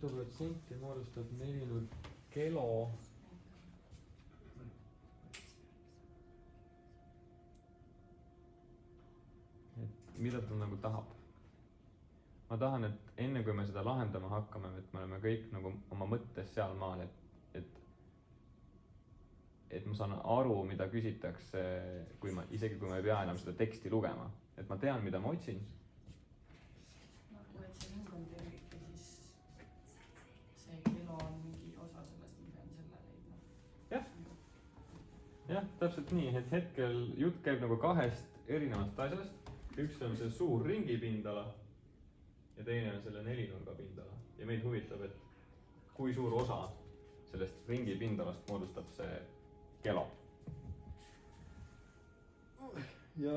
mitu% moodustab nelinurk kelo? Et mida ta nagu tahab? Ma tahan, et enne kui me seda lahendama hakkame, et me oleme kõik nagu oma mõttes sealmaal, et ma saan aru, mida küsitakse, isegi kui ma ei pea enam seda teksti lugema. Et ma tean, mida ma otsin. Nagu, et see ring on tervik ja siis see kelo on mingi osa sellest, ma pean selle leidma. Jah. Jah, täpselt nii, et hetkel jutt käib nagu kahest erinevast asjast. Üks on see suur ringipindala ja teine on selle nelinurga pindala. Ja meid huvitab, et kui suur osa sellest ringipindalast moodustab see kelo. Ja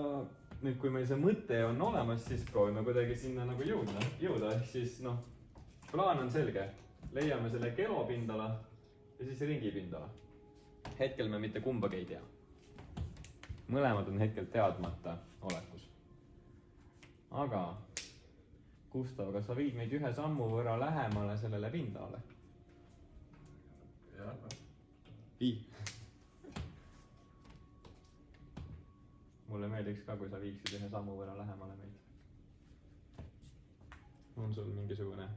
nüüd, kui meil see mõte on olemas, siis proovime kuidagi sinna nagu jõuda. Siis plaan on selge. Leiame selle kelo pindala ja siis ringipindala. Hetkel me mitte kumbagi ei tea. Mõlemad on hetkel teadmata olekus. Aga Gustav, kas sa viid meid ühe sammu võrra lähemale sellele pindalale? Jah. Vii. Mulle meeldiks ka, kui sa viiksid ühe sammu võrra lähemale meid. On sul mingisugune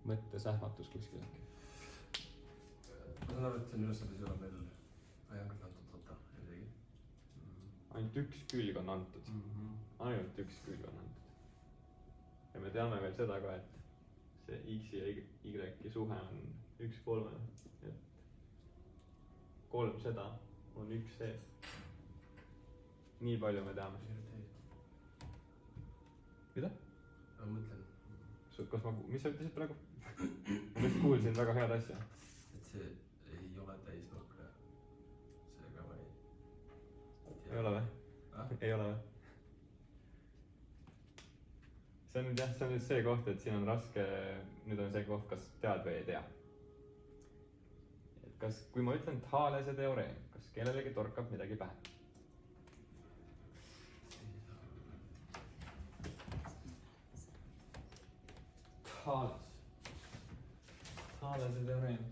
mõttesähvatus kuskil äkki? Ma saan aru, et see on ülesandis ei ole meil ajankad antud võtta midagi. Ainult üks külg on antud. Ainult üks külg on antud. Ja me teame veel seda ka, et see X ja Y suhe on 1/3. Et 3 seda on 1 see. Nii palju me teame. Mida? Ma mõtlen. Mis sa ütlesid praegu? Ma just kuulsin väga head asja. Et see ei ole täisnurk. Seega ma ei tea. Ei ole või? Ei ole või? See on nüüd see koht, et siin on raske, nüüd on see koht, kas tead või ei tea. Et kas, kui ma ütlen Thalese teoreem, kas kellelegi torkab midagi pähe? Thalese teoreem.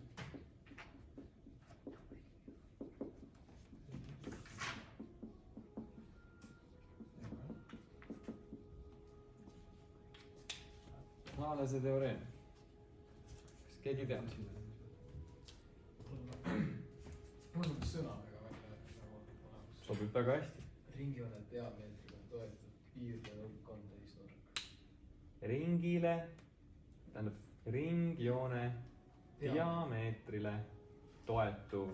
Thalese teoreem. Kas keegi teab? Mul on sõna väga olemas. Sobib väga hästi. Ringijoone diameetriga on toetatud piirde nurk on täisnurk. Ringile, tähendab ringjoone diameetrile toetuv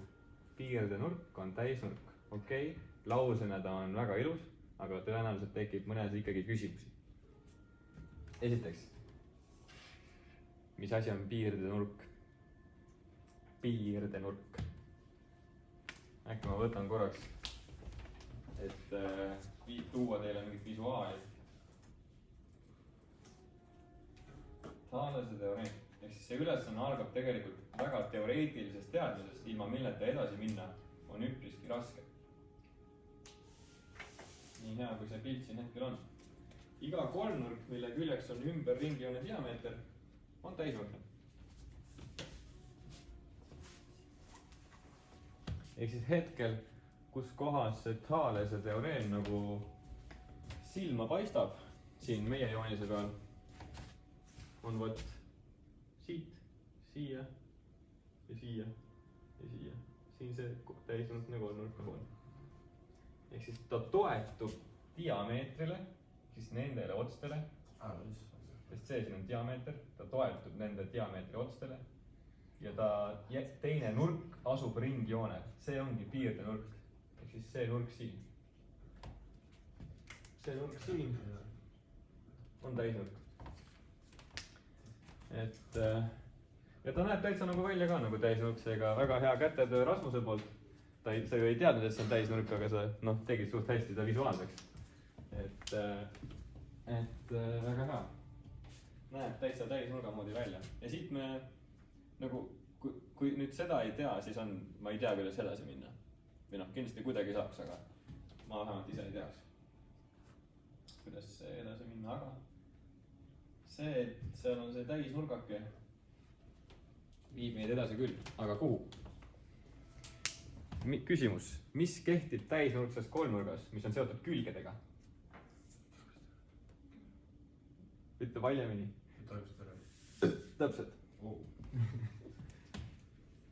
piirdenurk on täisnurk. Okei, lausena ta on väga ilus, aga tõenäoliselt tekib mõnes ikkagi küsimusi. Esiteks, mis asi on piirdenurk? Piirdenurk. Äkki ma võtan korraks, et tuua teile mingit visuaali. Thalese teoreem. Ehk siis see ülesanne algab tegelikult väga teoreetilisest teadmisest, ilma milleta edasi minna on üpriski raske. Nii hea, kui see pilt siin hetkel on. Iga kolmnurk, mille küljeks on ümber ringjoone diameeter, on täisnurk. Ehk siis hetkel, kus kohas see Thalese teoreem nagu silma paistab siin meie joonise peal, on võt siit, siia ja siia ja siia. Siin see täisnurk nagu on. Ehk siis ta toetub diameetrile, siis nendele otstele, sest see siin on diameeter, ta toetub nende diameetri otstele ja ta teine nurk asub ringjoonel. See ongi piirdenurk. Ehk siis see nurk siin. See nurk siin on täisnurk. Ja ta näeb täitsa nagu välja ka nagu täisnurk, seega väga hea kätetöö Rasmuse poolt. Sa ju ei teadnud, et see on täisnurk, aga sa tegid suht hästi ta visuaalseks. Et väga hea. Näeb täitsa täisnurga moodi välja. Ja siit me nagu, kui nüüd seda ei tea, siis on, ma ei tea, kuidas edasi minna. Või kindlasti kuidagi saaks, aga ma vähemalt ise ei teaks, kuidas edasi minna, aga see, et seal on see täisnurgake, viib meid edasi küll, aga kuhu? Küsimus, mis kehtib täisnurkses kolmnurgas, mis on seotud külgedega? Ütle valjemini. Täpselt.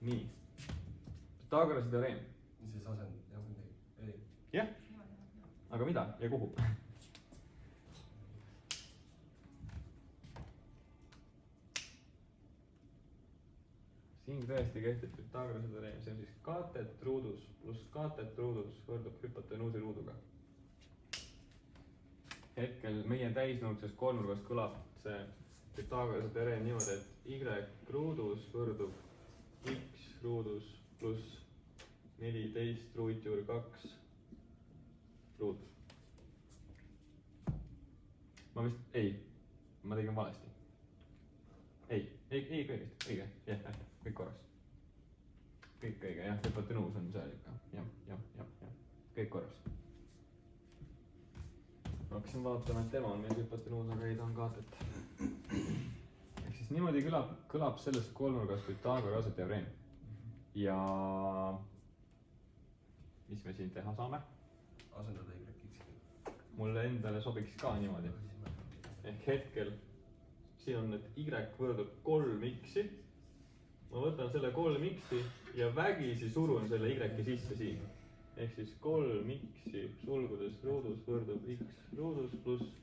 Nii. Pythagorase teoreem. siis asend, jah midagi, ei. Jah, aga mida ja kuhu? Siin tõesti kehtib Pythagorase teoreem, see on siis katet ruudus pluss katet ruudus võrdub hüpotenuusi ruuduga. Hetkel meie täisnurkses kolmnurgas kõlab see Pythagorase teoreem niimoodi, et y ruudus võrdub x ruudus pluss 14 ruutjuur 2 ruudus. Ma vist, ma tegin valesti. Ei, kõigest, õige, jah, kõik korras. Kõik õige, jah, hüpotenuus on seal ikka, jah, kõik korras. Ma hakkasin vaatama, et tema on meil hüpotenuus, aga ei, ta on katet. Ehk siis niimoodi kõlab selles kolmnurgas Pythagorase teoreem. Ja mis me siin teha saame? Asendada y-x. Mulle endale sobiks ka niimoodi. Ehk hetkel siin on, et y võrdub 3x. Ma võtan selle 3x ja vägisi surun selle y sisse siin. Ehk siis 3x sulgudes ruudus võrdub x ruudus pluss.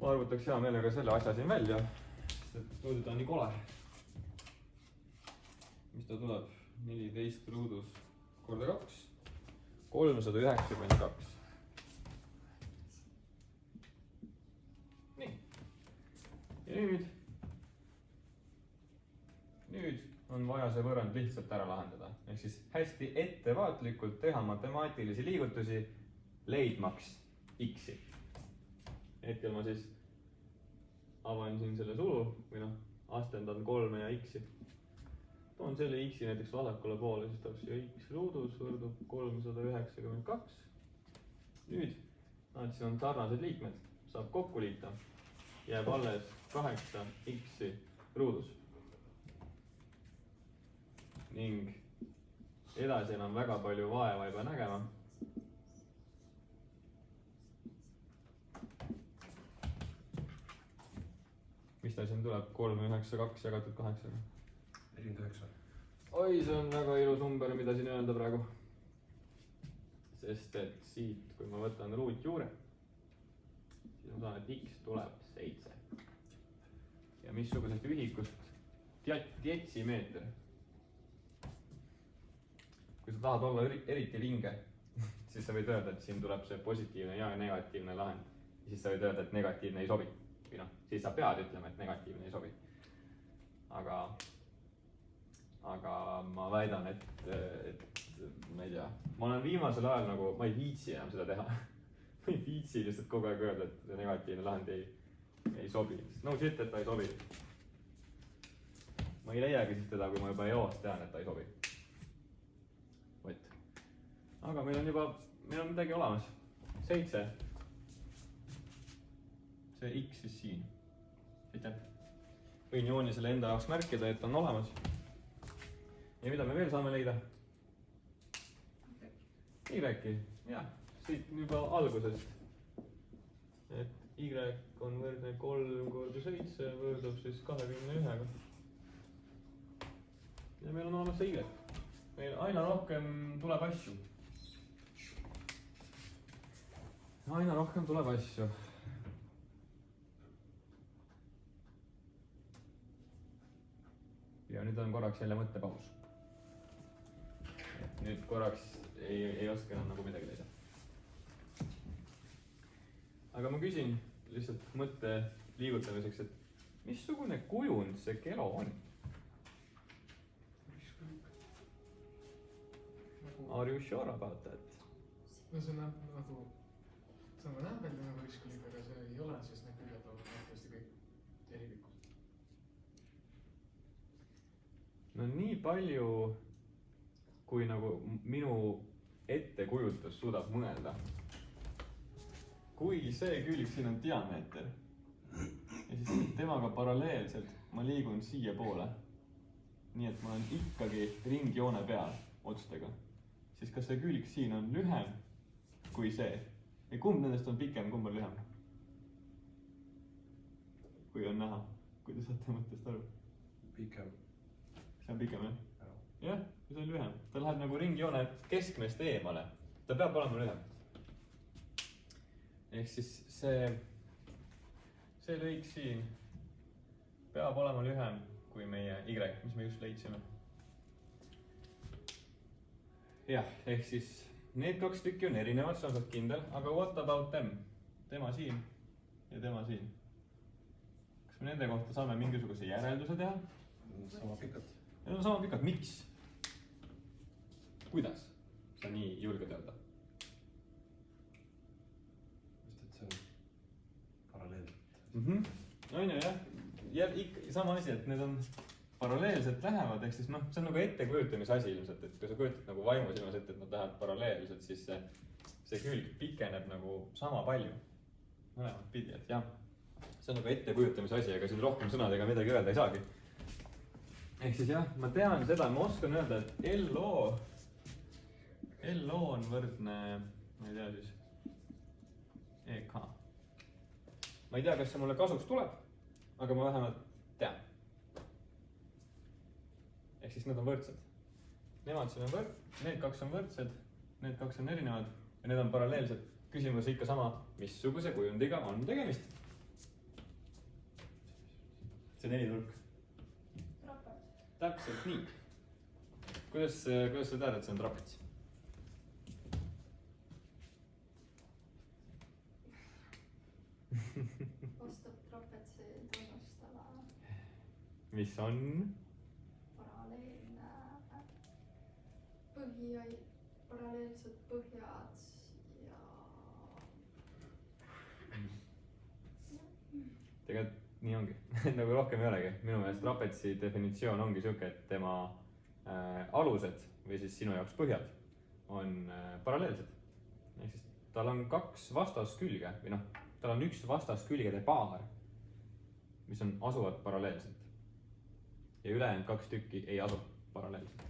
Ma arvutaks hea meelega selle asja siin välja, sest et muidu ta on nii kole. Mis ta tuleb? 14 ruudus korda 2. 392. Nii. Ja nüüd on vaja see võrrand lihtsalt ära lahendada. Ehk siis hästi ettevaatlikult teha matemaatilisi liigutusi leidmaks x-i. Hetkel ma siis avan siin selle sulu või astendan 3 ja x-i. Toon selle x-i näiteks vasakule poole, siis tahaks siia x ruudus võrdub 392. Nüüd, siin on sarnased liikmed, saab kokku liita. Jääb alles 8x ruudus. Ning edasi enam väga palju vaeva ei pea nägema. Mis ta siin tuleb? 392 jagatud 8. 49. Oi, see on väga ilus number, mida siin öelda praegu. Sest et siit, kui ma võtan ruutjuure, siis ma saan, et x tuleb 7. Ja missugusest ühikust? Dietsimeeter. Kui sa tahad olla eriti vinge, siis sa võid öelda, et siin tuleb see positiivne ja negatiivne lahend. Ja siis sa võid öelda, et negatiivne ei sobi. Või siis sa pead ütlema, et negatiivne ei sobi. Aga ma väidan, et ma ei tea, ma olen viimasel ajal ma ei viitsi enam seda teha. Ma ei viitsi lihtsalt kogu aeg öelda, et see negatiivne lahend ei sobi. No shit, et ta ei sobi. Ma ei leiagi siis teda, kui ma juba eos tean, et ta ei sobi. Võt. Aga meil on midagi olemas. 7. See x siis siin. Aitäh. Võin joonisele enda jaoks märkida, et on olemas. Ja mida me veel saame leida? Y-i, jah, siit juba algusest. Et Y on võrdne 3 korda 7 võrdub siis 21-ga. Ja meil on olemas see Y. Meil aina rohkem tuleb asju. Aina rohkem tuleb asju. Ja nüüd on korraks jälle mõttepaus. Nüüd korraks ei oska enam midagi leida. Aga ma küsin lihtsalt mõtte liigutamiseks, et missugune kujund see kelo on? Are you sure about that? No see näeb välja nagu ükskõik, aga see ei ole, sest need küljed on tõesti kõik tervikust. No nii palju, kui minu ettekujutus suudab mõelda. Kui see külg siin on diameeter ja siis temaga paralleelselt ma liigun siiapoole. nii et ma olen ikkagi ringjoone peal otstega. siis kas see külg siin on lühem kui see? ja kumb nendest on pikem, kumb on lühem? kui on näha, kui te saate mõttest aru. pikem. see on pikem jah? jah, see on lühem. ta läheb nagu ringjoone keskmest eemale. ta peab olema lühem. ehk siis see lõik siin peab olema lühem kui meie Y, mis me just leidsime. jah, ehk siis need kaks tükki on erinevad, see on sealt kindel, aga what about them? tema siin ja tema siin. kas me nende kohta saame mingisuguse järelduse teha? sama pikad. Need on sama pikad, miks? kuidas sa nii julged öelda? sest et see on paralleelselt. On ju jah, ikka sama asi, et need on paralleelselt lähevad, ehk siis noh, see on nagu ettekujutamise asi ilmselt, et kui sa kujutad nagu vaimusilmas ette, et nad lähevad paralleelselt, siis see külg pikeneb nagu sama palju. mõlemat pidi, et jah, see on nagu ettekujutamise asi, aga siin rohkem sõnadega midagi öelda ei saagi. ehk siis jah, ma tean seda, ma oskan öelda, et LO on võrdne, ma ei tea siis, EK. ma ei tea, kas see mulle kasuks tuleb, aga ma vähemalt tean. ehk siis nad on võrdsed. Nemad siin on need kaks on võrdsed, need kaks on erinevad ja need on paralleelsed. Küsimus ikka sama, missuguse kujundiga on tegemist? see nelitulk. täpselt nii. kuidas sa tead, et see on trapets? vastab trapetsi tunnustava. mis on? paralleelne paralleelsed põhjad ja. tegelikult nii ongi nagu rohkem ei olegi. minu meelest trapetsi definitsioon ongi siuke, et tema alused või siis sinu jaoks põhjad on paralleelsed. ehk siis tal on kaks vastaskülge või noh, tal on üks vastaskülgede paar, mis asuvad paralleelselt. ja ülejäänud kaks tükki ei asu paralleelselt.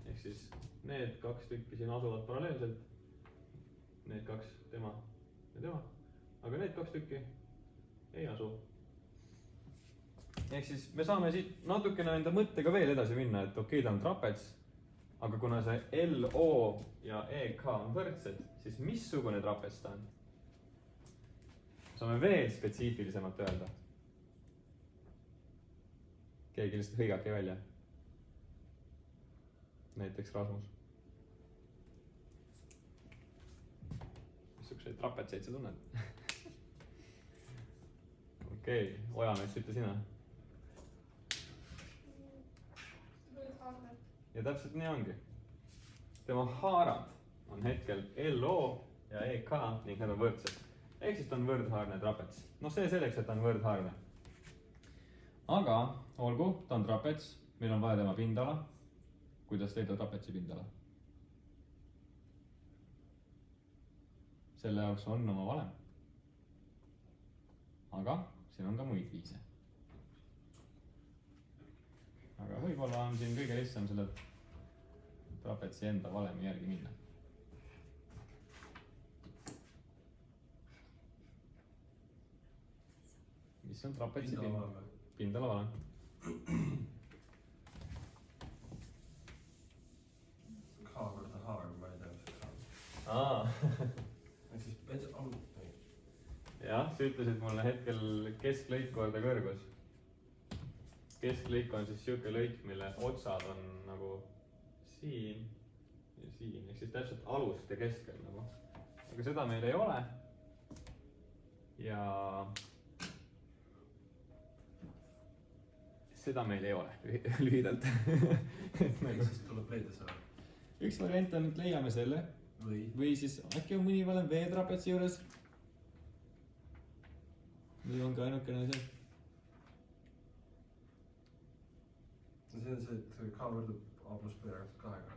ehk siis need kaks tükki siin asuvad paralleelselt. Need kaks, tema ja tema. aga need kaks tükki ei asu. ehk siis me saame siit natukene enda mõttega veel edasi minna, et okei, ta on trapets, aga kuna see LO ja EK on võrdsed, siis missugune trapets ta on? saame veel spetsiifilisemalt öelda. keegi lihtsalt hõigake välja. näiteks Rasmus. missuguseid trapetseid sa tunned? okei, Ojamets, ütle sina. ja täpselt nii ongi. tema haarad on hetkel LO ja EK ning need on võrdsed. ehk siis ta on võrdhaarne trapets. noh, see selleks, et ta on võrdhaarne. aga olgu, ta on trapets, meil on vaja tema pindala. kuidas leida trapetsi pindala? selle jaoks on oma valem. aga siin on ka muid viise. aga võib-olla on siin kõige lihtsam selle trapetsi enda valemi järgi minna. mis on trapetsi pindala valem? K korda H, ma ei tea, mis see on. aa. siis jah, sa ütlesid mulle hetkel kesklõik korda kõrgus. kesklõik on siis siuke lõik, mille otsad on nagu siin ja siin, ehk siis täpselt aluste keskel nagu. aga seda meil ei ole. ja seda meil ei ole lühidalt. siis tuleb leida see. üks variant on, et leiame selle või siis äkki on mõni valem veetrapetsi juures. või on ka ainukene see. see on see, et K võrdub A pluss B kahega.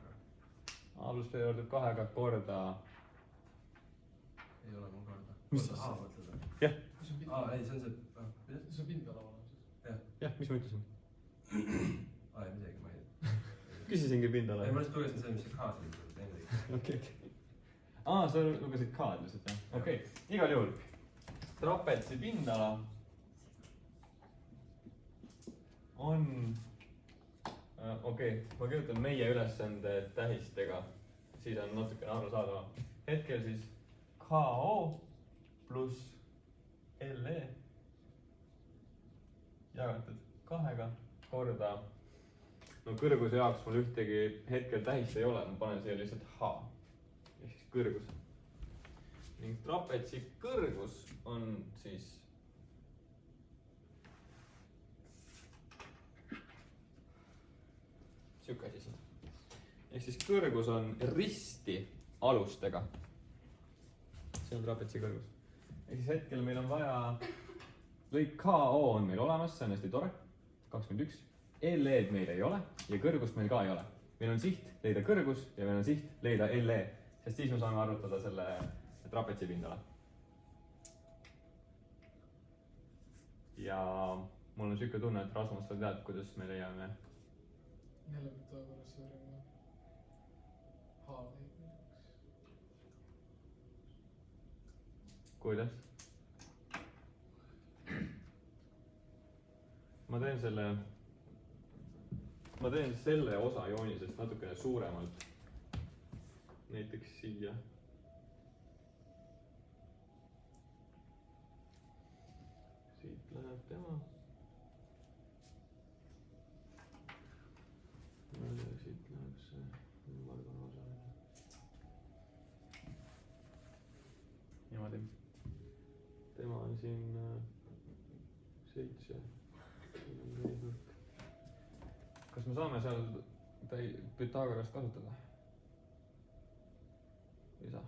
A pluss B võrdub kahega korda. ei ole mul korda. Mis korda H mõtled või? jah. ei, see on see. see pindala olemas. jah, mis ma ütlesin? Ai, midagi ma ei... Küsisingi pindala. Ei, ma lihtsalt lugesin see, mis see K siin tuli, teine tegi. Okei. Sa lugesid K-d lihtsalt, jah? Okei. Igal juhul. Trapetsi pindala on... Okei, ma kirjutan meie ülesande tähistega. Siis on natukene aru saada. Hetkel siis KO pluss LE jagatud 2 korda. No kõrguse jaoks mul ühtegi hetkel tähist ei ole, ma panen siia lihtsalt H. Ehk siis kõrgus. Ning trapetsi kõrgus on siis siuke asi siin. Ehk siis kõrgus on risti alustega. See on trapetsi kõrgus. Ehk siis hetkel meil on vaja, lõik KO on meil olemas, see on hästi tore, 21. LE-d meil ei ole ja kõrgust meil ka ei ole. Meil on siht leida kõrgus ja meil on siht leida LE, sest siis me saame arvutada selle trapetsi pindala. Ja mul on siuke tunne, et Rasmus, sa tead, kuidas me leiame. Jälle Pythagoras teoreem. H näiteks. Kuidas? Ma teen selle osa joonisest natukene suuremalt. Näiteks siia. Siit läheb tema. Siit läheb see ümmargune osa. Niimoodi. Tema on siin 7. Kas me saame seal Pythagorast kasutada? Ei saa.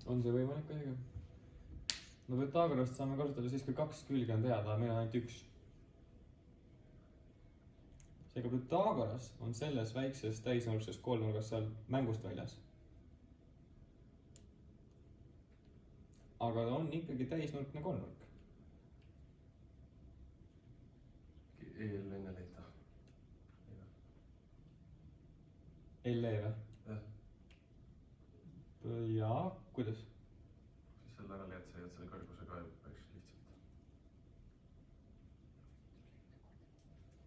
On see võimalik õige? No Pythagorast saame kasutada siis, kui 2 külge on teada, meil on ainult 1. Seega Pythagoras on selles väikses täisnurkses kolmnurgas seal mängust väljas. Aga ta on ikkagi täisnurkne kolmnurk. EL enne leida. LE või? Jah. Jaa, kuidas? Siis selle ära leiad, sa jääd selle kõrguse ka päris lihtsalt.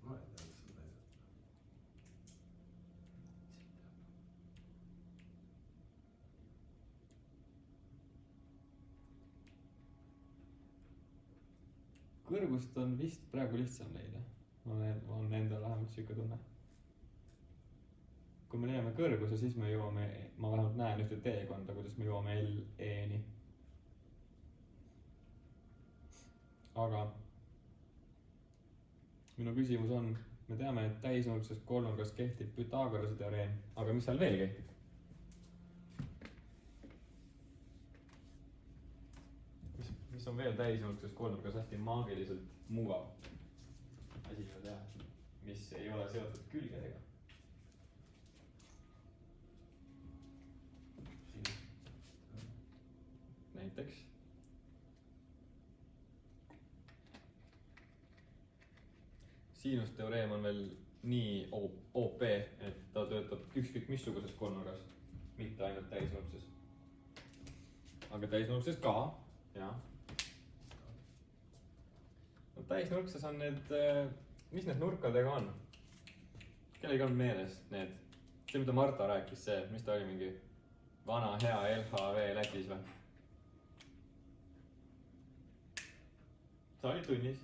Ma ei tea, mis seda leida. Kõrgust on vist praegu lihtsam leida. On endal vähemalt siuke tunne. Kui me leiame kõrguse, siis me jõuame, ma vähemalt näen ühte teekonda, kuidas me jõuame LE-ni. Aga minu küsimus on, me teame, et täisnurkses kolmnurgas kehtib Pythagorase teoreem, aga mis seal veel kehtib? Mis on veel täisnurkses kolmnurgas hästi maagiliselt mugav asi teha, mis ei ole seotud külgedega? Näiteks siinusteoreem on veel nii OP, et ta töötab ükskõik missuguses kolmnurgas, mitte ainult täisnurkses. Aga täisnurkses ka, jah. No, täisnurkses on need, mis need nurkadega on? Kellegi on meeles need? See, mida Marta rääkis, see, mis ta oli mingi vana hea LHV Lätis või? Sa olid tunnis.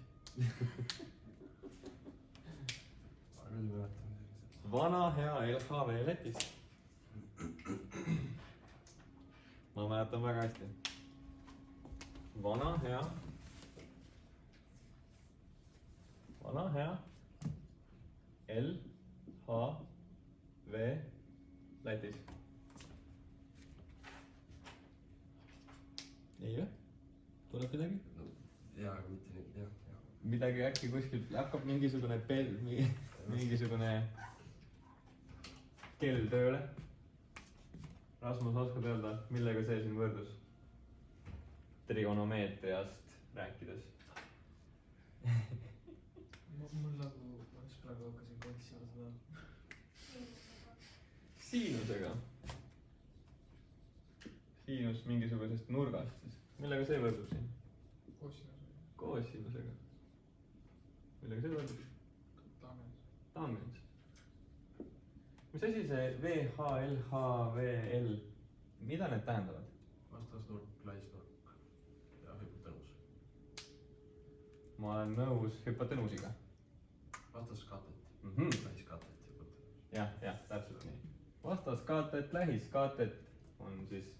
Vana hea LHV Lätis. Ma mäletan väga hästi. Vana hea LHV Lätis. Ei või? Tuleb midagi? Jaa, aga mitte nii, jah. midagi äkki kuskilt hakkab mingisugune mingisugune kell tööle. Rasmus, oskad öelda, millega see siin võrdus? Trigonomeetriast rääkides. mul nagu, ma just praegu hakkasin otsima seda. Siinusega. Siinus mingisugusest nurgast siis. Millega see võrdub siin? Koosinusega. Millega see võrdub? Tangents. Mis asi see VHL, HVL, mida need tähendavad? Vastasnurk, laisnurk ja hüpotenuus. Ma olen nõus hüpotenuusiga. Vastaskatet, lähiskatet, hüpotenuus. jah, täpselt nii. Vastaskaatet, lähiskaatet on siis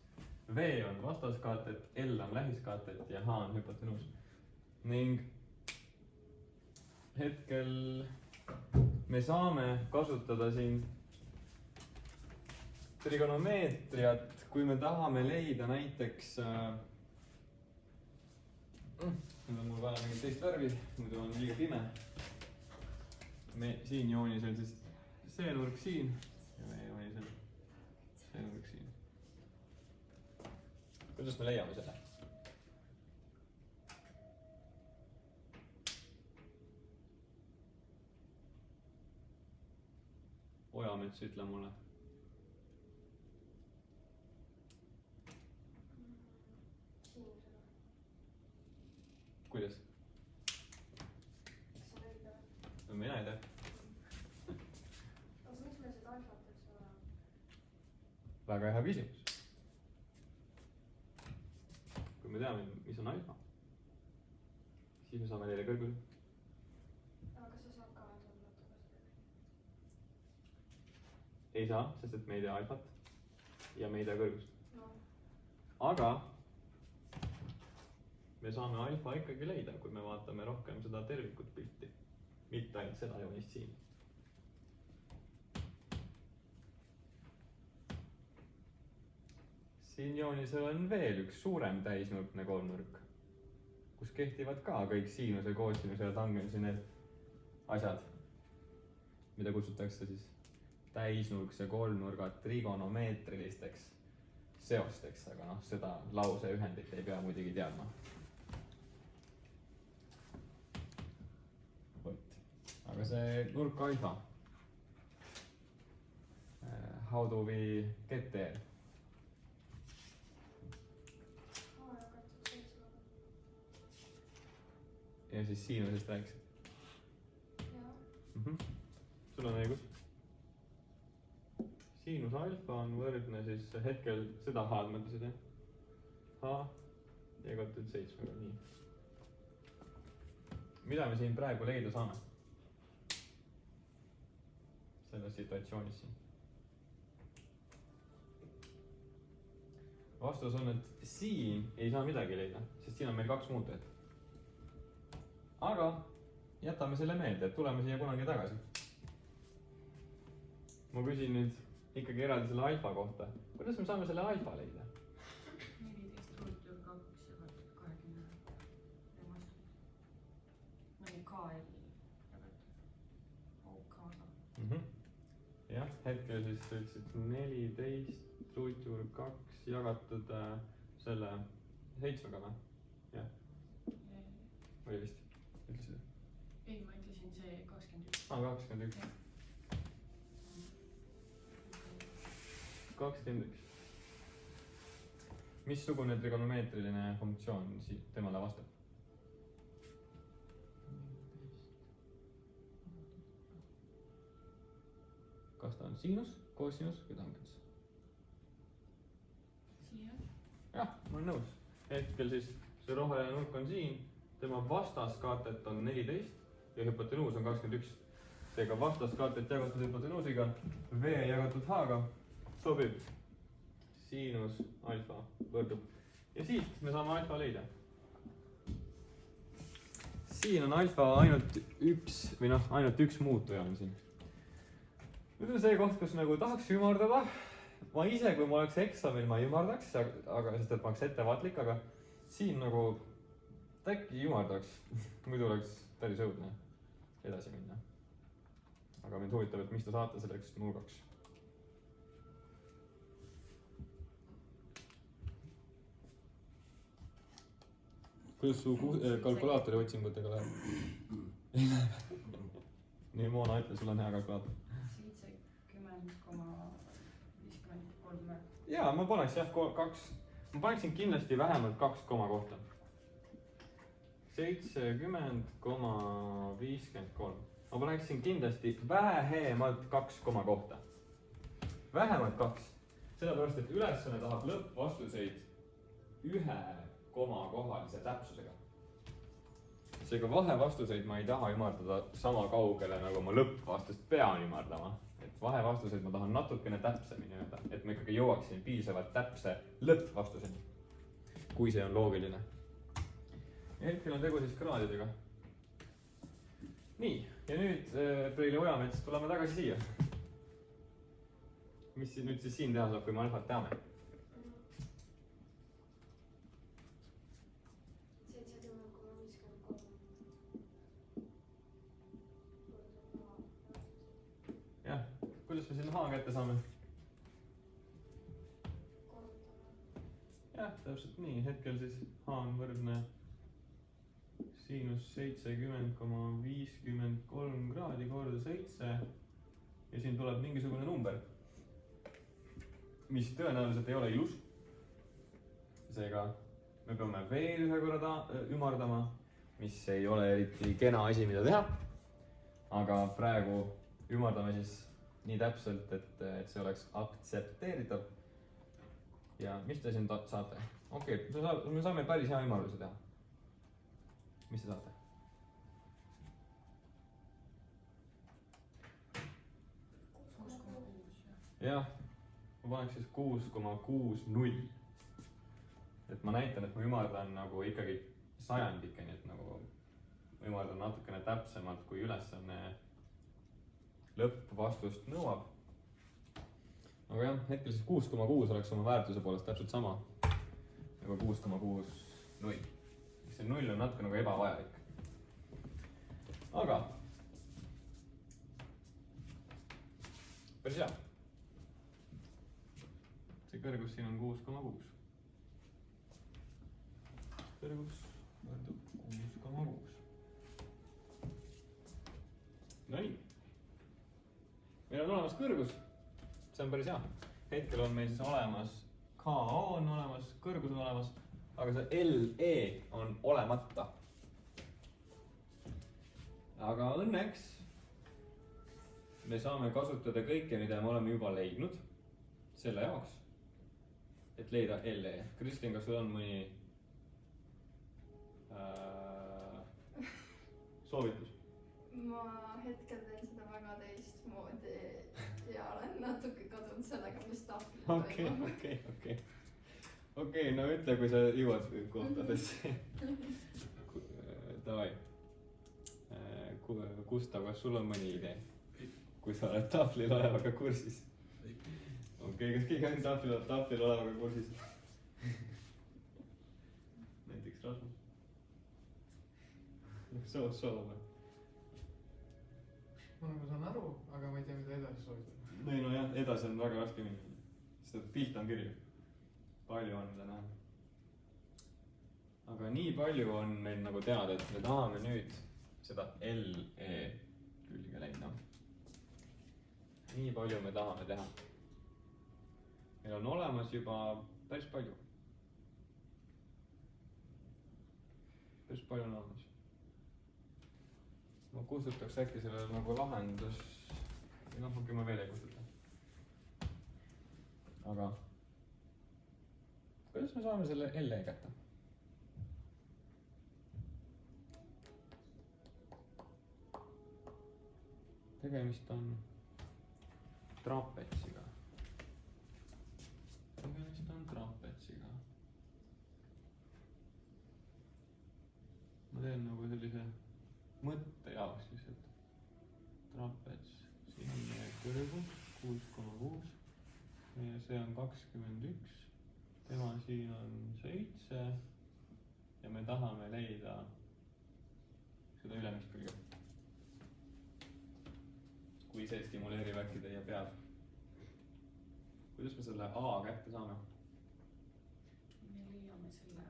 V on vastaskaatet, L on lähiskaatet ja H on hüpotenuus. Ning hetkel me saame kasutada siin trigonomeetriat, kui me tahame leida näiteks nüüd on mul vaja mingit teist värvi, muidu on liiga pime. Siin joonisel siis see nurk siin ja meie joonisel see nurk siin. Kuidas me leiame selle? Ojamets, ütle mulle. Kuidas? Mina ei tea. Aga miks me seda alfat üldse oleme? Väga hea küsimus. Kui me teame, mis on alfa, siis me saame leida kõrguse. Aga kas sa saad ka tulla tagasi? Ei saa, sest et me ei tea alfat ja me ei tea kõrgust. No. Aga me saame alfa ikkagi leida, kui me vaatame rohkem seda tervikut pilti. Mitte ainult seda joonist siin. Siin joonisel on veel üks suurem täisnurkne kolmnurk, kus kehtivad ka kõik siinuse, koosinuse ja tangensi need asjad, mida kutsutakse siis täisnurkse kolmnurga trigonomeetrilisteks seosteks, aga noh, seda lause ühendit ei pea muidugi teadma. Aga see nurk alfa. How do we get there? Ja siis siinusest rääkisid. Sul on õigus. Siinus alfa on võrdne siis hetkel seda H-d mõtlesid, jah? H jagatud 7, nii. Mida me siin praegu leida saame? Selles situatsioonis siin. Vastus on, et siin ei saa midagi leida, sest siin on meil kaks muutujat. Aga jätame selle meelde, et tuleme siia kunagi tagasi. Ma küsin nüüd ikkagi eraldi selle alfa kohta. Kuidas me saame selle alfa leida? 14 ruutur 2 jagatud 20 ja vastu. Mõni KL jagatud OK-ga. Jah, hetkel siis sa ütlesid 14 ruutur 2 jagatud selle 7-ga või? Jah. Või vist? Ütlesid? Ei, ma ütlesin see 21. 21. 21. Missugune trigonomeetriline funktsioon temale vastab? Kas ta on siinus, koosinus või tangens? Siia? Jah, ma olen nõus. Hetkel siis see roheline nurk on siin, tema vastaskaatet on 14 ja hüpotenuus on 21. Seega vastaskaatet jagatud hüpotenuusiga, V jagatud H-ga sobib. Siinus alfa võrdub. Ja siit me saame alfa leida. Siin on alfa ainult üks muutuja on siin. Nüüd on see koht, kus nagu tahaks ümardada. Ma ise, kui ma oleks eksamil, ma ei ümardaks, aga sest et ma oleks ettevaatlik, aga siin nagu äkki ümardaks. Muidu oleks päris õudne edasi minna. aga mind huvitab, et mis te saate selleks nurgaks. kuidas su kalkulaatori otsingutega läheb? nii, Moona, ütle, sul on hea kalkulaator. 70,53. jaa, ma paneks jah ma paneksin kindlasti vähemalt 2 koma kohta. 70,53. ma paneksin kindlasti vähemalt 2 koma kohta. vähemalt 2. sellepärast, et ülesanne tahab lõppvastuseid 1 koma kohalise täpsusega. seega vahevastuseid ma ei taha ümardada sama kaugele, nagu ma lõppvastust pean ümardama. et vahevastuseid ma tahan natukene täpsemini öelda, et ma ikkagi jõuaksin piisavalt täpse lõppvastuseni, kui see on loogiline. ja hetkel on tegu siis kraadidega. nii, ja nüüd Preili Ojamets, tuleme tagasi siia. mis nüüd siis siin teha saab, kui me alfat teame? 70,53. jah, kuidas me siin H kätte saame? jah, täpselt nii, hetkel siis H on võrdne siinus 70,53 kraadi korda 7 ja siin tuleb mingisugune number, mis tõenäoliselt ei ole ilus. seega me peame veel ühe korra ümardama, mis ei ole eriti kena asi, mida teha. aga praegu ümardame siis nii täpselt, et see oleks aktsepteeritav. ja mis te siin saate? okei, me saame päris hea ümarduse teha. mis te saate? jah, ma paneks siis 6,60. et ma näitan, et ma ümardan nagu ikkagi sajandikeni, et nagu ümardan natukene täpsemalt, kui ülesanne lõppvastust nõuab. aga jah, hetkel siis 6,6 oleks oma väärtuse poolest täpselt sama nagu 6,60. see 0 on natuke nagu ebavajalik. aga päris hea. see kõrgus siin on 6,6. kõrgus võrdub 6,6. no nii. meil on olemas kõrgus. see on päris hea. hetkel on meil siis olemas KO on olemas, kõrgus on olemas, aga see LE on olemata. aga õnneks me saame kasutada kõike, mida me oleme juba leidnud selle jaoks, et leida LE. Kristin, kas sul on mõni soovitus? ma hetkel teen seda väga teistmoodi ja olen natuke kadunud sellega, mis tahvlil toimub. Okei, no ütle, kui sa jõuad kohtadesse. Davai. Gustav, kas sul on mõni idee? Kui sa oled tahvlil olevaga kursis? Okei, kas keegi on tahvlil olevaga kursis? Näiteks Rasmus. Soome. ma nagu saan aru, aga ma ei tea, mida edasi soovitada. ei no jah, edasi on väga raske minna. sest pilt on kirju. palju on mida näha. aga nii palju on meil nagu teada, et me tahame nüüd seda LE külge leida. nii palju me tahame teha. meil on olemas juba päris palju. päris palju on olemas. ma kustutaks äkki sellele nagu lahendus. noh, okei, ma veel ei kustuta. aga kuidas me saame selle LE kätte? tegemist on trapetsiga. ma teen nagu sellise mõtte jaoks lihtsalt. trapets, siin on meie kõrgus 6,6 ja see on 21. tema siin on 7 ja me tahame leida seda ülemist külge. kui see stimuleerib äkki teie pead. kuidas me selle A kätte saame? me leiame selle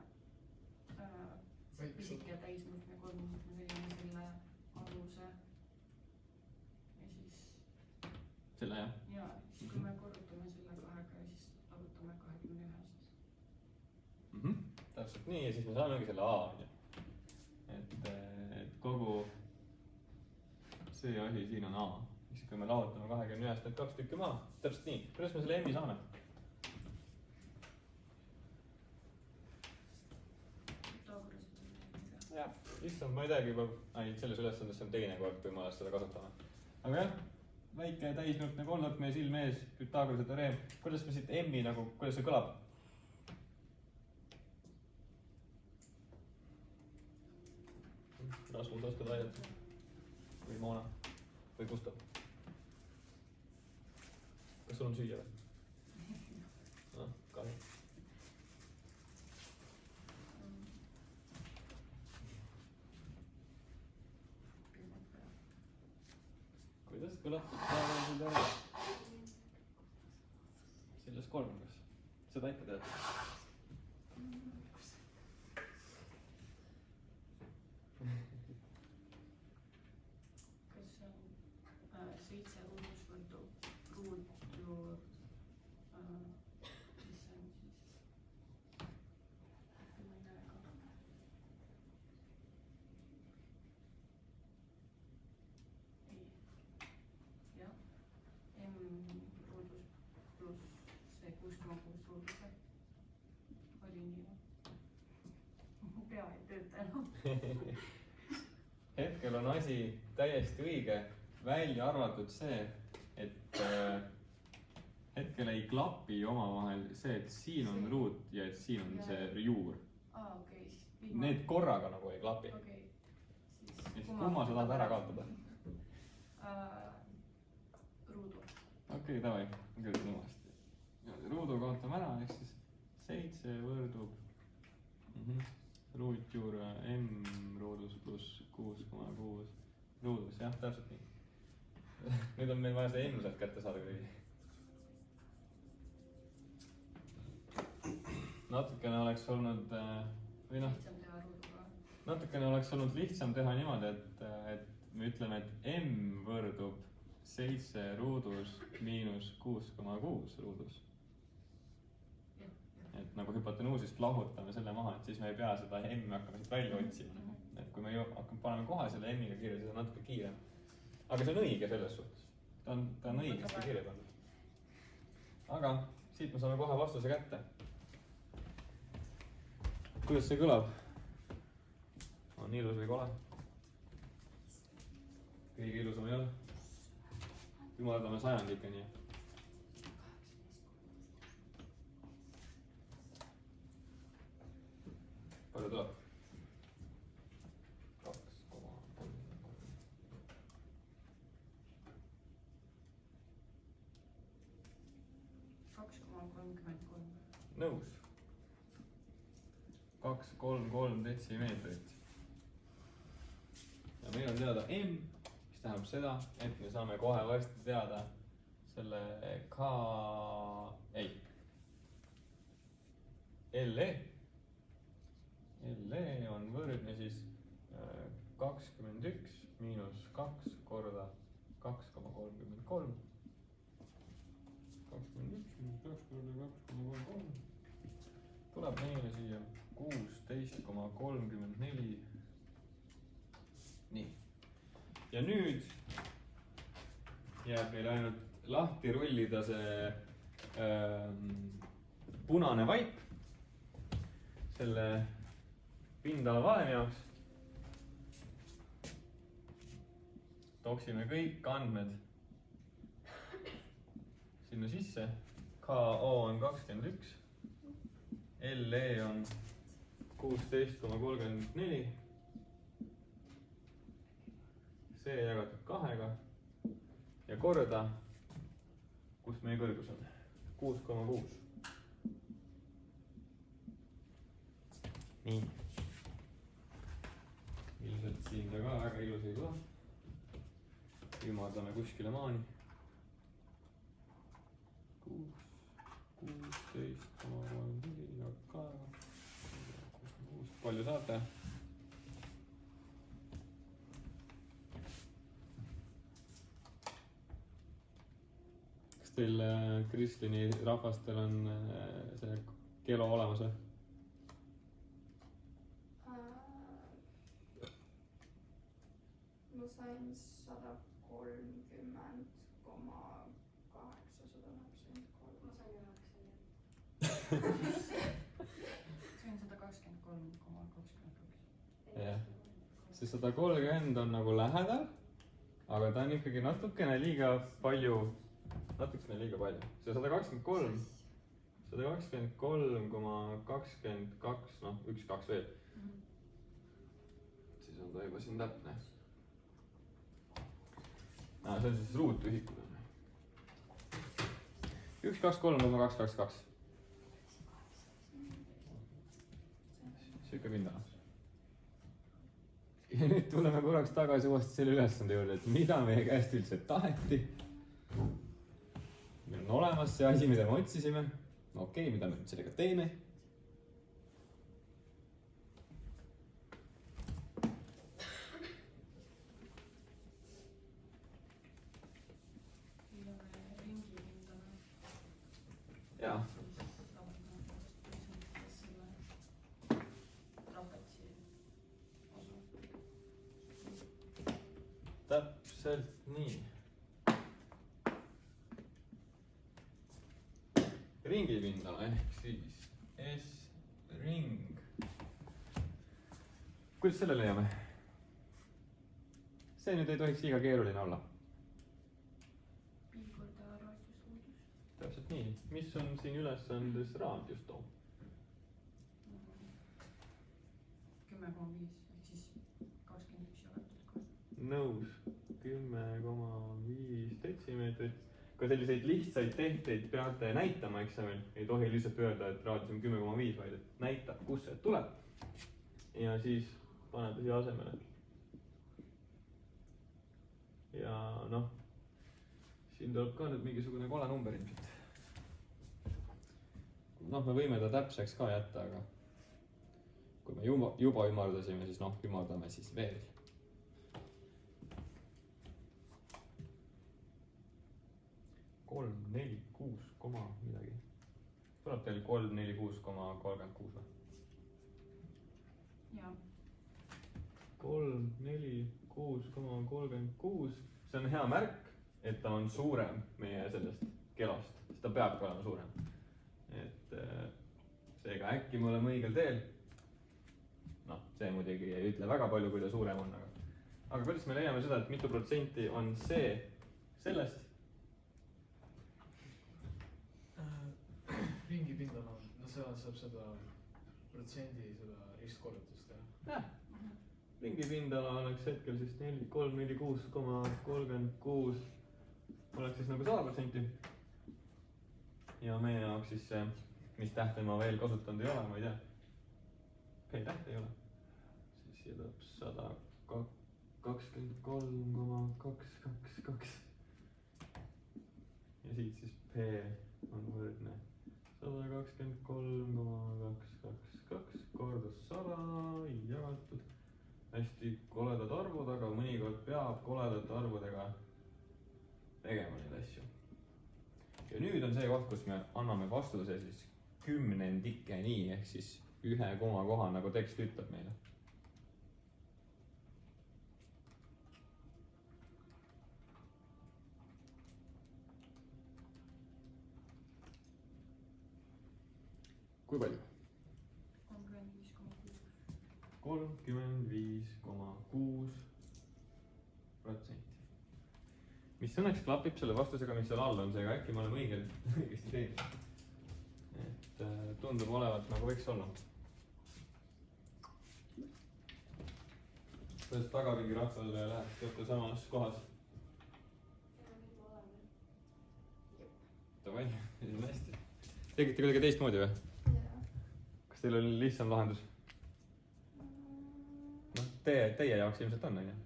Väikse- pisike ja täismõõtme 3, me leiame selle aluse ja siis selle jah? ja siis kui me korrutame selle 2-ga ja siis arvutame 21-st. Täpselt nii ja siis me saamegi selle A onju. et kogu see asi siin on A. siis kui me lahutame 21-st need 2 tükki maha, täpselt nii. kuidas me selle M-i saame? jah, issand, ma ei teagi juba, selles ülesandes see on teine kord, kui me alles seda kasutame. aga jah, väike täisnurkne kolmnurkne silm ees, Pythagorase teoreem. kuidas me siit M-i nagu, kuidas see kõlab? Rasmus, oskad aidata? või Moona? või Gustav? kas sul on süüa või? noh, kahju. kuidas kõlab Pythagorase teoreem? selles kolmnurgas. seda ikka tead? kas see on 7 ruudus võrdub ruudjuur, mis see on siis? ma ei näe ka. ei, jah, M ruudus pluss see 6,6 ruudus või? oli nii või? mu pea ei tööta enam. hetkel on asi täiesti õige, välja arvatud see, et hetkel ei klapi omavahel see, et siin on ruut ja et siin on see juur. Okei, siis Need korraga nagu ei klapi. okei, ja siis kumma sa tahad ära kaotada? ruudu. okei, davai, ma kirjutan uuesti. ruudu kaotame ära, ehk siis 7 võrdub ruutjuur M ruudus pluss 6,6 ruudus, jah, täpselt nii. nüüd on meil vaja see M sealt kätte saada kuidagi. natukene oleks olnud või noh, lihtsam teha ruuduga. natukene oleks olnud lihtsam teha niimoodi, et me ütleme, et M võrdub 7 ruudus miinus 6,6 ruudus. et nagu hüpotenuusist lahutame selle maha, et siis me ei pea seda M-i hakkama siit välja otsima. et kui me hakkame, paneme kohe selle M-iga kirja, siis on natuke kiirem. aga see on õige selles suhtes. ta on õigesti kirja pandud. aga siit me saame kohe vastuse kätte. kuidas see kõlab? on ilus või kole? kõige ilusam ei ole. ümardame sajandi ikka nii. palju tuleb? 2,3. nõus. 2,33 detsimeetrit. ja meil on teada M, mis tähendab seda, et me saame kohe varsti teada selle LE. LE on võrdne siis 21 miinus 2 korda 2,33. 21 miinus 2 korda 2,33 tuleb meile siia 16,34. nii. ja nüüd jääb meil ainult lahti rullida see punane vaip selle pindala valemi jaoks. toksime kõik andmed sinna sisse. KO on 21, LE on 16,34. see jagatud 2-ga ja korda, kus meie kõrgus on 6,6. nii. ilmselt siin ta ka väga ilus ei kõla. Ümardame kuskile maani. 16,34 jakka. Palju saate? Kas teil Kristlini rahvastel on see kelo olemas või? Ma sain 130,893. ma sain 123,22. Jah. See 130 on nagu lähedal, aga ta on ikkagi natukene liiga palju. See 123, 123,22, noh 1-2 veel. Siis on ta juba siin täpne. See on siis ruutühikud. 1-2-3,2-2-2. Siuke pindala. Ja nüüd tuleme korraks tagasi uuesti selle ülesande juurde, et mida meie käest üldse taheti. Meil on olemas see asi, mida me otsisime. Okei, mida me nüüd sellega teeme? Jaa. Täpselt nii. Ringipindala ehk siis S-ring. Kuidas selle leiame? See nüüd ei tohiks liiga keeruline olla. Pi korda raadius luudus. Täpselt nii. Mis on siin ülesandes raadius too? 10,5 ehk siis 21 jagatud 2. Nõus. 10,5 detsimeetrit. Ka selliseid lihtsaid tehteid peate näitama eksamil. Ei tohi lihtsalt öelda, et raadius on 10,5, vaid et näitab, kus see tuleb. Ja siis panete siia asemele. Ja noh, siin tuleb ka nüüd mingisugune kole number ilmselt. Noh, me võime ta täpseks ka jätta, aga kui me juba ümardasime, siis noh, ümardame siis veel. Kolm, 4, 6, midagi. Tuleb teil 3, 4, 6,36 või? Jaa. 3, 4, 6,36. See on hea märk, et ta on suurem meie sellest kelost, sest ta peabki olema suurem. Et seega äkki me oleme õigel teel. Noh, see muidugi ei ütle väga palju, kui ta suurem on, aga kuidas me leiame seda, et mitu protsenti on see sellest? Ringipindala, no seal saab seda protsendi, seda ristkorrutust teha. Jah, ringipindala oleks hetkel siis 346,36 oleks siis nagu 100%. Ja meie jaoks siis see, mis tähte ma veel kasutanud ei ole, ma ei tea. Okei, tähte ei ole. Siis siia tuleb 123,222. Ja siit siis P on võrdne 123,222 kordus 100 jagatud. Hästi koledad arvud, aga mõnikord peab koledate arvudega tegema neid asju. Ja nüüd on see koht, kus me anname vastuse siis kümnendikeni ehk siis 1 koma koha, nagu tekst ütleb meile. Kui palju? 35,6%. Mis õnneks klapib selle vastusega, mis seal all on, seega äkki me oleme õigesti teinud. Et tundub olevat nagu võiks olla. Kuidas tagapingi rahval läheb, teate samas kohas? Davai, see on hästi. Tegite kuidagi teistmoodi või? Kas teil oli lihtsam lahendus? No, teie jaoks ilmselt on, onju?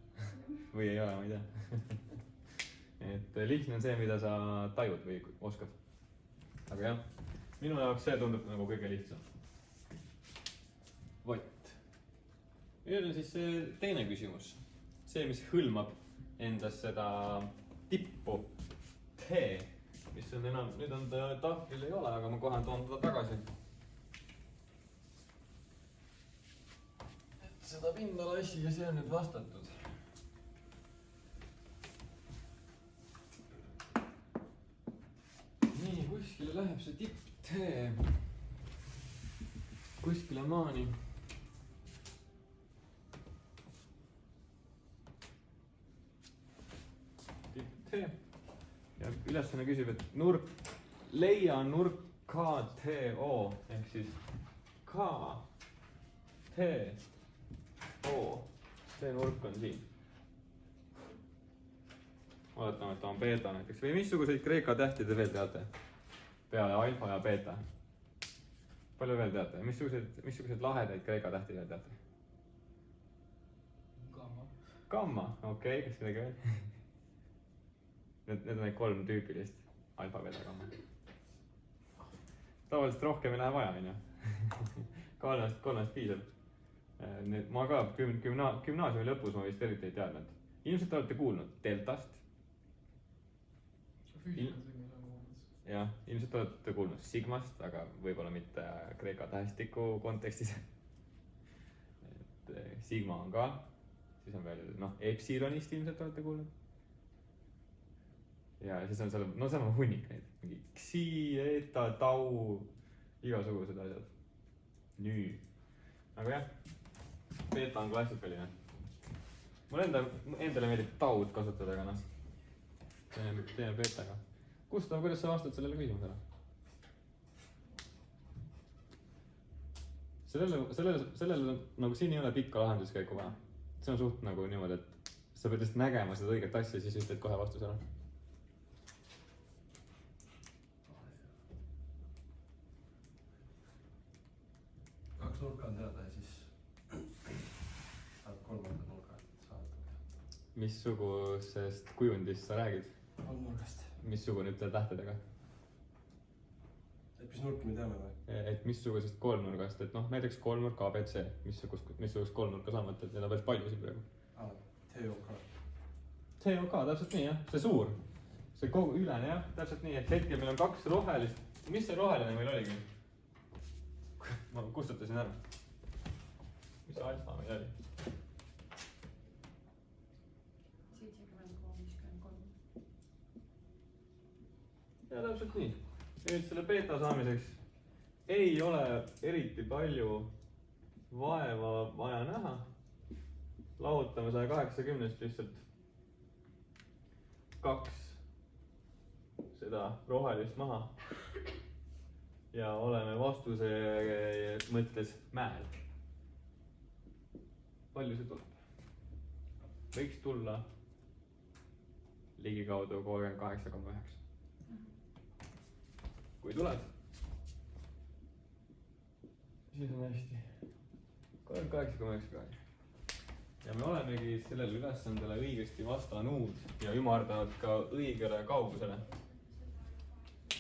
või ei ole, ma ei tea. et lihtne on see, mida sa tajud või oskad. aga jah, minu jaoks see tundub nagu kõige lihtsam. vot. nüüd on siis see teine küsimus. see, mis hõlmab endas seda tippu T, mis on enam, nüüd on ta tahvlil ei ole, aga ma kohe toon teda tagasi. et seda pindala asja, see on nüüd vastatud. nii, kuskile läheb see tipp T. kuskile maani. tipp T. ja ülesanne küsib, et leia nurk KTO ehk siis KTO. see nurk on siin. oletame, et ta on beeta näiteks või missuguseid kreeka tähti te veel teate peale alfa ja beeta? palju veel teate, missuguseid lahedaid kreeka tähti veel teate? Gamma, okei, kas midagi veel? Need on need 3 tüüpilist alfa, beeta, gamma. tavaliselt rohkem ei lähe vaja, onju. kolmest piisab. ma ka gümnaasiumi lõpus ma vist eriti ei teadnud. ilmselt olete kuulnud deltast. jah, ilmselt olete kuulnud sigmast, aga võib-olla mitte kreeka tähestiku kontekstis. et sigma on ka, siis on veel epsilonist ilmselt olete kuulnud. ja siis on seal, seal on hunnik neid, mingi xi, eta, tau, igasugused asjad. nüüd, aga jah, beeta on klassikaline. mulle endale meeldib taud kasutada, aga teeme beetaga. Gustav, kuidas sa vastad sellele küsimusele? sellele nagu siin ei ole pikka lahenduskäiku vaja. see on suht nagu niimoodi, et sa pead just nägema seda õiget asja, siis ütled kohe vastuse ära. Kaks nurka on teada ja siis saad kolmanda nurga saada. Missugusest kujundist sa räägid? Kolmnurgast. Missugune ütle tähtedega? Et mis nurki me teame või? Et missugusest kolmnurgast, et näiteks kolmnurk ABC, missugust kolmnurka sa mõtled, neid on päris palju siin praegu. TOK. TOK, täpselt nii jah, see suur. See kogu ülene jah, täpselt nii, et hetkel meil on 2 rohelist. Mis see roheline meil oligi? ma kustutasin ära. mis see alfa meil oli? 70,53. ja täpselt nii. nüüd selle beeta saamiseks ei ole eriti palju vaeva vaja näha. lahutame 180-st lihtsalt 2 seda rohelist maha. ja oleme vastuse mõttes mäel. palju see tuleb? võiks tulla ligikaudu 38,9. kui tuleb, siis on hästi. 38,9 kraadi. ja me olemegi sellele ülesandele õigesti vastanud ja ümardanud ka õigele kaugusele.